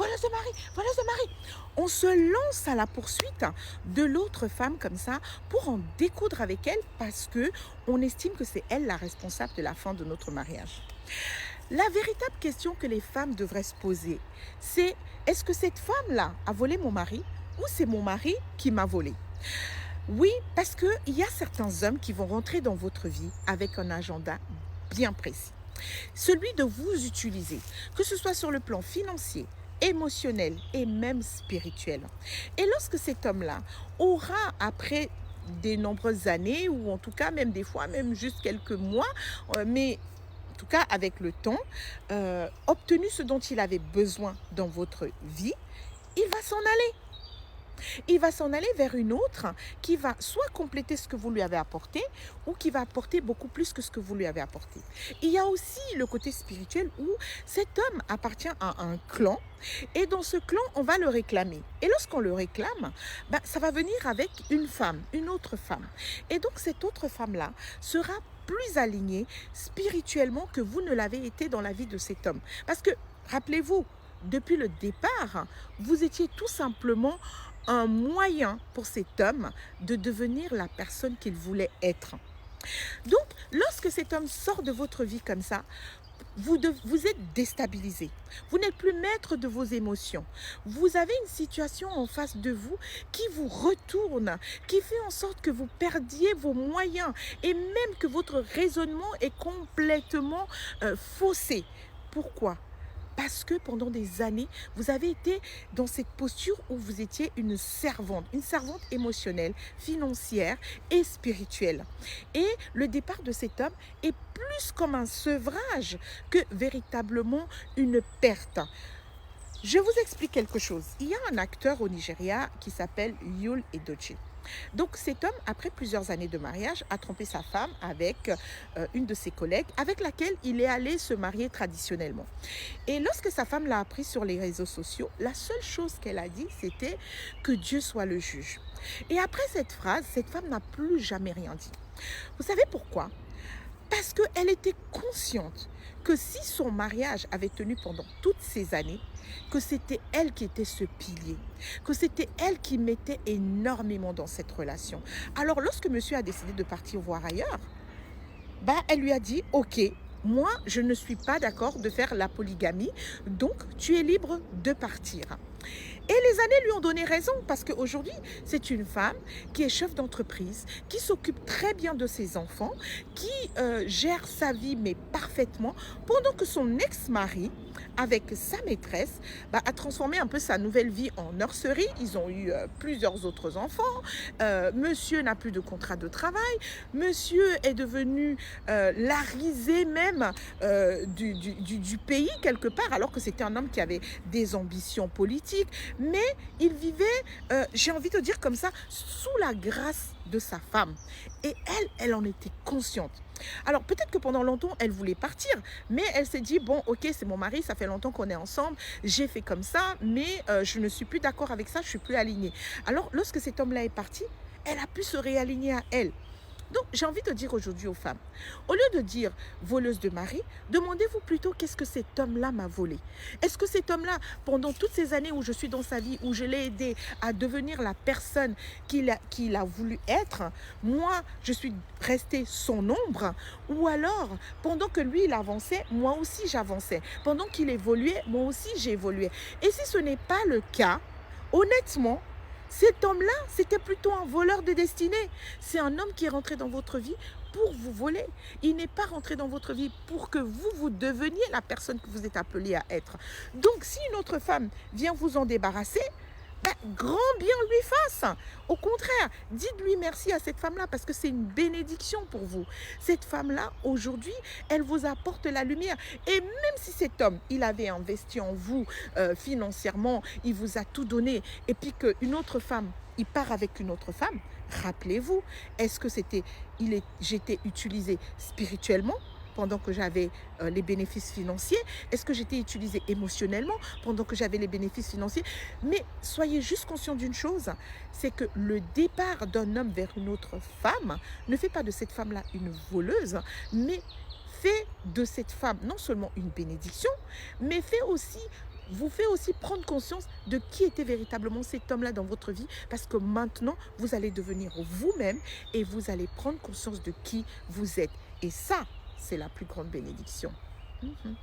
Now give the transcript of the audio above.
voleuse de mari, voleuse de mari. On se lance à la poursuite de l'autre femme comme ça pour en découdre avec elle parce que on estime que c'est elle la responsable de la fin de notre mariage. La véritable question que les femmes devraient se poser, c'est est-ce que cette femme-là a volé mon mari ou c'est mon mari qui m'a volé? Oui, parce qu'il y a certains hommes qui vont rentrer dans votre vie avec un agenda bien précis. Celui de vous utiliser, que ce soit sur le plan financier, émotionnel et même spirituel. Et lorsque cet homme-là aura, après de nombreuses années, ou en tout cas même des fois, même juste quelques mois, mais en tout cas avec le temps, obtenu ce dont il avait besoin dans votre vie, il va s'en aller. Il va s'en aller vers une autre qui va soit compléter ce que vous lui avez apporté ou qui va apporter beaucoup plus que ce que vous lui avez apporté. Il y a aussi le côté spirituel où cet homme appartient à un clan et dans ce clan, on va le réclamer. Et lorsqu'on le réclame, ben, ça va venir avec une femme, une autre femme. Et donc cette autre femme-là sera plus alignée spirituellement que vous ne l'avez été dans la vie de cet homme. Parce que, rappelez-vous, depuis le départ, vous étiez tout simplement un moyen pour cet homme de devenir la personne qu'il voulait être. Donc, lorsque cet homme sort de votre vie comme ça, vous êtes déstabilisé. Vous n'êtes plus maître de vos émotions. Vous avez une situation en face de vous qui vous retourne, qui fait en sorte que vous perdiez vos moyens et même que votre raisonnement est complètement faussé. Pourquoi? Parce que pendant des années, vous avez été dans cette posture où vous étiez une servante émotionnelle, financière et spirituelle. Et le départ de cet homme est plus comme un sevrage que véritablement une perte. Je vous explique quelque chose. Il y a un acteur au Nigeria qui s'appelle Yul Edochie. Donc cet homme, après plusieurs années de mariage, a trompé sa femme avec une de ses collègues, avec laquelle il est allé se marier traditionnellement. Et lorsque sa femme l'a appris sur les réseaux sociaux, la seule chose qu'elle a dit, c'était que Dieu soit le juge. Et après cette phrase, cette femme n'a plus jamais rien dit. Vous savez pourquoi? Parce qu'elle était consciente que si son mariage avait tenu pendant toutes ces années, que c'était elle qui était ce pilier, que c'était elle qui mettait énormément dans cette relation. Alors lorsque monsieur a décidé de partir voir ailleurs, bah, elle lui a dit « Ok, moi je ne suis pas d'accord de faire la polygamie, donc tu es libre de partir ». Et les années lui ont donné raison parce qu'aujourd'hui, c'est une femme qui est chef d'entreprise, qui s'occupe très bien de ses enfants, qui gère sa vie mais parfaitement, pendant que son ex-mari, avec sa maîtresse, bah, a transformé un peu sa nouvelle vie en nurserie. Ils ont eu plusieurs autres enfants. Monsieur n'a plus de contrat de travail. Monsieur est devenu la risée même du pays quelque part, alors que c'était un homme qui avait des ambitions politiques. Mais il vivait, j'ai envie de dire comme ça, sous la grâce de sa femme. Et elle en était consciente. Alors peut-être que pendant longtemps, elle voulait partir, mais elle s'est dit, bon, ok, c'est mon mari, ça fait longtemps qu'on est ensemble, j'ai fait comme ça, mais je ne suis plus d'accord avec ça, je suis plus alignée. Alors lorsque cet homme-là est parti, elle a pu se réaligner à elle. Donc, j'ai envie de dire aujourd'hui aux femmes, au lieu de dire voleuse de mari, demandez-vous plutôt qu'est-ce que cet homme-là m'a volé. Est-ce que cet homme-là, pendant toutes ces années où je suis dans sa vie, où je l'ai aidé à devenir la personne qu'il a voulu être, moi, je suis restée son ombre, ou alors, pendant que lui, il avançait, moi aussi, j'avançais. Pendant qu'il évoluait, moi aussi, j'évoluais. Et si ce n'est pas le cas, honnêtement, cet homme-là, c'était plutôt un voleur de destinée. C'est un homme qui est rentré dans votre vie pour vous voler. Il n'est pas rentré dans votre vie pour que vous deveniez la personne que vous êtes appelée à être. Donc, si une autre femme vient vous en débarrasser, ben, grand bien lui fasse. Au contraire, dites-lui merci à cette femme-là parce que c'est une bénédiction pour vous. Cette femme-là, aujourd'hui, elle vous apporte la lumière. Et même si cet homme, il avait investi en vous financièrement, il vous a tout donné, et puis qu'une autre femme, il part avec une autre femme, rappelez-vous, est-ce que j'étais utilisée spirituellement pendant que j'avais les bénéfices financiers? Est-ce que j'étais utilisée émotionnellement pendant que j'avais les bénéfices financiers? Mais soyez juste conscient d'une chose, c'est que le départ d'un homme vers une autre femme ne fait pas de cette femme-là une voleuse, mais fait de cette femme non seulement une bénédiction, mais fait aussi vous fait aussi prendre conscience de qui était véritablement cet homme-là dans votre vie, parce que maintenant, vous allez devenir vous-même et vous allez prendre conscience de qui vous êtes. Et ça, c'est la plus grande bénédiction. Mhm.